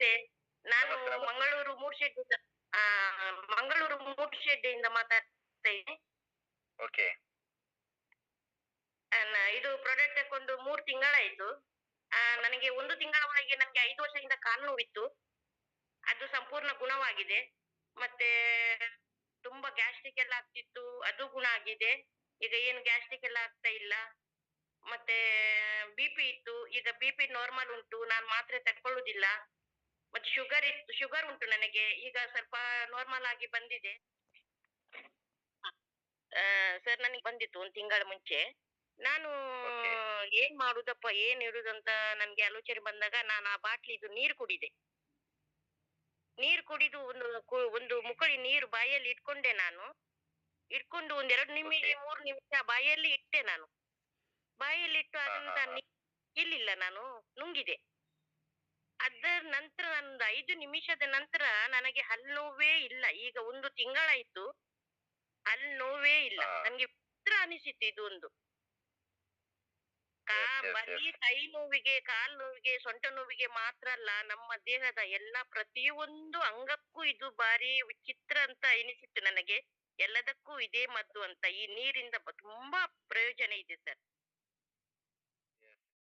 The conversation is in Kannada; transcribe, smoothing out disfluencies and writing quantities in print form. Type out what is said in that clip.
ನಮಸ್ತೆ. ನಾನು ನಮಸ್ತೆ, ನಮಸ್ತೆ. ಮಂಗಳೂರು ಮೂರ್ಶೆಡ್ಡಿಂದ ಆ ಮಂಗಳೂರು ಮೂರ್ಶೆಡ್ಡಿಯಿಂದ ಮಾತಾಡ್ತಾ ಇದ್ದೀನಿ. ಓಕೆ. ಇದು ಪ್ರಾಡಕ್ಟ್ ತಕೊಂಡು 3 ತಿಂಗಳಾಯ್ತು. ನನಗೆ 1 ತಿಂಗಳ ಒಳಗೆ ನನಗೆ 5 ವರ್ಷದಿಂದ ಕಾಲು ನೋವಿತ್ತು. ಅದು ಸಂಪೂರ್ಣ ಗುಣವಾಗಿದೆ. ಮತ್ತೆ ತುಂಬಾ ಗ್ಯಾಸ್ಟ್ರಿಕ್ ಎಲ್ಲ ಆಗ್ತಿತ್ತು, ಅದು ಗುಣ ಆಗಿದೆ. ಈಗ ಏನು ಗ್ಯಾಸ್ಟ್ರಿಕ್ ಎಲ್ಲ ಆಗ್ತಾ ಇಲ್ಲ. ಮತ್ತೆ ಬಿಪಿ ಇತ್ತು, ಈಗ ಬಿಪಿ ನಾರ್ಮಲ್ ಉಂಟು. ನಾನು ಮಾತ್ರೆ ತಕೊಳ್ಳುದಿಲ್ಲ. ಮತ್ತೆ ಶುಗರ್ ಉಂಟು ನನಗೆ. ಈಗ ಸ್ವಲ್ಪ ನಾರ್ಮಲ್ ಆಗಿ ಬಂದಿದೆ. ಸರ್ ನನಗೆ ಬಂದಿತ್ತು 1 ತಿಂಗಳ ಮುಂಚೆ. ನಾನು ಓಕೆ. ಏನ್ ಮಾಡುದಪ್ಪ, ಏನ್ ಇಡುದಂತ ನನ್ಗೆ ಆಲೋಚನೆ ಬಂದಾಗ ನಾನು ಆ ಬಾಟ್ಲಿದು ನೀರು ಕುಡಿದೆ. ನೀರು ಕುಡಿದು ಒಂದು ಮುಕುಳಿ ನೀರು ಬಾಯಲ್ಲಿ ಇಟ್ಕೊಂಡೆ ನಾನು. ಇಟ್ಕೊಂಡು ಒಂದ್ 2 ನಿಮಿಷ ಓಕೆ. 3 ನಿಮಿಷ ಬಾಯಲ್ಲಿ ಇಟ್ಟೆ ನಾನು. ಬಾಯಲ್ಲಿಟ್ಟು ಹಾ, ಹಾ, ಅದನ್ನ ಹಾ. ಇಲ್ಲಿಲ್ಲ, ನಾನು ನುಂಗಿದೆ. ಅದರ ನಂತರ ಒಂದು 5 ನಿಮಿಷದ ನಂತರ ನನಗೆ ಹಲ್ಲು ನೋವೇ ಇಲ್ಲ. ಈಗ 1 ತಿಂಗಳಾಯ್ತು, ಹಲ್ಲು ನೋವೇ ಇಲ್ಲ. ಹಾ. ನನ್ಗೆ ವಿಚಿತ್ರ ಅನಿಸಿತು ಇದು ಒಂದು. ಎಸ್, ಎಸ್, ಬರೀ ಎಸ್. ಕೈ ನೋವಿಗೆ, ಕಾಲು ನೋವಿಗೆ, ಸೊಂಟ ನೋವಿಗೆ ಮಾತ್ರ ಅಲ್ಲ, ನಮ್ಮ ದೇಹದ ಎಲ್ಲಾ ಪ್ರತಿಯೊಂದು ಅಂಗಕ್ಕೂ ಇದು ಬಾರಿ ವಿಚಿತ್ರ ಅಂತ ಎನಿಸಿತ್ತು ನನಗೆ. ಎಲ್ಲದಕ್ಕೂ ಇದೇ ಮದ್ದು ಅಂತ. ಈ ನೀರಿಂದ ತುಂಬಾ ಪ್ರಯೋಜನ ಇದೆ ಸರ್.